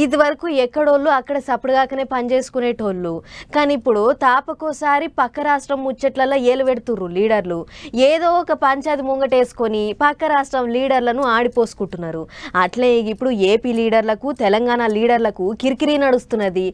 ఇది వరకు ఎక్కడోళ్ళు అక్కడ సపడుగాకనే పనిచేసుకునేటోళ్ళు. కానీ ఇప్పుడు తాపకోసారి పక్క రాష్ట్రం ముచ్చట్లలో ఏలు పెడుతుర్రు లీడర్లు. ఏదో ఒక పంచాయతీ ముంగటేసుకొని పక్క రాష్ట్రం లీడర్లను ఆడిపోసుకుంటున్నారు. అట్లే ఇప్పుడు ఏపీ లీడర్లకు తెలంగాణ లీడర్లకు కిరికిరి నడుస్తున్నది.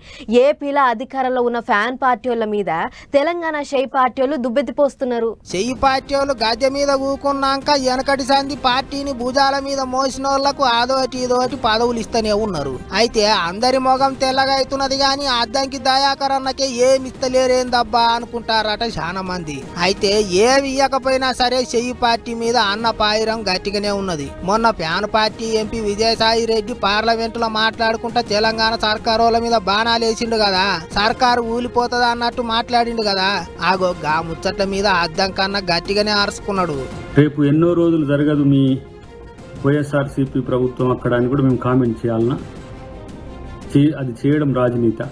ఏపీలో అధికారంలో ఉన్న ఫ్యాన్ పార్టీ వాళ్ళ మీద తెలంగాణ షై పార్టీ వాళ్ళు దుబ్బెత్తిపోస్తున్నారు. చెయ్యి పార్టీ వాళ్ళు గద్దె మీద ఊకున్నాక వెనకటి సంది పార్టీని భుజాల మీద మోసిన వాళ్లకు అదోటి ఇదోటి పదవులు ఇస్తూనే ఉన్నారు. అయితే అందరి మొగం తెల్లగా అవుతున్నది గాని అద్దంకి దయాకర్ అన్నకే ఏమి ఇస్తలేరేందబ్బా అనుకుంటారట చాలా మంది. అయితే ఏమి ఇయ్యకపోయినా సరే చెయ్యి పార్టీ మీద అన్న పాయిరం గట్టిగానే ఉన్నది. మొన్న fan party MP Vijayasai Reddy parliament లో మాట్లాడుకుంటా తెలంగాణ సర్కారు వాళ్ళ మీద బాణాలు వేసిండు కదా, సర్కారు ఊలిపోతుంది అన్నట్టు మాట్లాడిండు కదా. ఆగో గా ముచ్చట్ల మీద అద్దం కన్నా గట్టిగానే అరుచుకున్నాడు. రేపు ఎన్నో రోజులు జరగదు మీ వైఎస్ఆర్సీపీ ప్రభుత్వం అక్కడ అని కూడా మేము కామెంట్ చేయాలన్నా? అది చేయడం రాజనీత.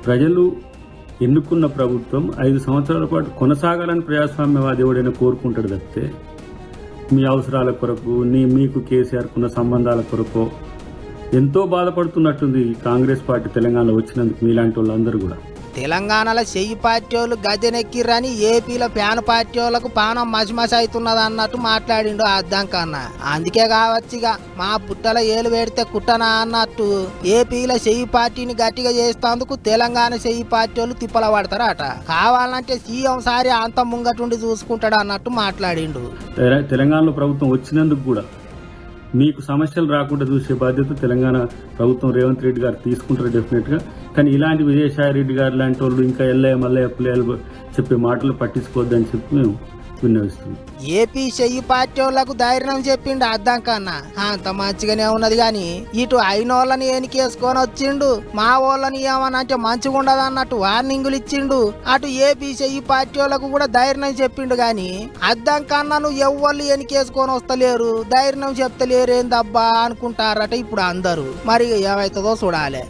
ప్రజలు ఎన్నుకున్న ప్రభుత్వం 5 సంవత్సరాల పాటు కొనసాగాలని ప్రజాస్వామ్యవాది ఎవడైనా కోరుకుంటాడు తప్పితే మీ అవసరాల కొరకు మీకు కేసీఆర్కున్న సంబంధాల కొరకు ఎంతో బాధపడుతున్నట్టుంది కాంగ్రెస్ పార్టీ తెలంగాణలో వచ్చినందుకు. మీలాంటి వాళ్ళందరూ కూడా తెలంగాణలో చెయ్యి పార్టీ వాళ్ళు గద్దెనెక్కిర్రని ఏపీలో ఫ్యాన్ పార్టీ వాళ్ళకు పానం మసిమసి అవుతున్నది అన్నట్టు మాట్లాడిండు అద్దం కన్నా. అందుకే కావచ్చుగా మా పుట్టల ఏలు పెడితే కుట్టనా అన్నట్టు ఏపీలో చెయ్యి పార్టీని గట్టిగా చేస్తేందుకు తెలంగాణ చెయ్యి పార్టీ వాళ్ళు తిప్పల పడతారట. కావాలంటే సీఎం సారి అంత ముంగటుండి చూసుకుంటాడు అన్నట్టు మాట్లాడిండు. తెలంగాణలో ప్రభుత్వం వచ్చినందుకు కూడా మీకు సమస్యలు రాకుండా చూసే బాధ్యత తెలంగాణ ప్రభుత్వం రేవంత్ రెడ్డి గారు తీసుకుంటారు డెఫినెట్గా. కానీ ఇలాంటి విజయసాయి రెడ్డి గారు లాంటి వాళ్ళు ఇంకా ఎల్లయ్య మల్లయ్య పుల్లయ్యలు చెప్పే మాటలు పట్టించుకోవద్దని చెప్పి మేము విన్నవిస్తున్నాం. ఏపీ చెయ్యి పార్టీ వాళ్ళకు ధైర్యం చెప్పిండు అద్దం కన్నా. అంత మంచిగానే ఉన్నది గాని ఇటు అయిన వాళ్ళని ఎనికేసుకొని వచ్చిండు, మా వాళ్ళని ఏమనంటే మంచిగా ఉండదు అన్నట్టు వార్నింగులు ఇచ్చిండు. అటు ఏపీ చెయ్యి పార్టీ వాళ్ళకు కూడా ధైర్యం చెప్పిండు గాని అద్దం కన్నా నువ్వు ఎవ్వళ్ళు ఎనికేసుకొని వస్తలేరు, ధైర్యం చెప్తలేరేందబ్బా అనుకుంటారట ఇప్పుడు అందరూ. మరి ఏమైతుందో చూడాలి.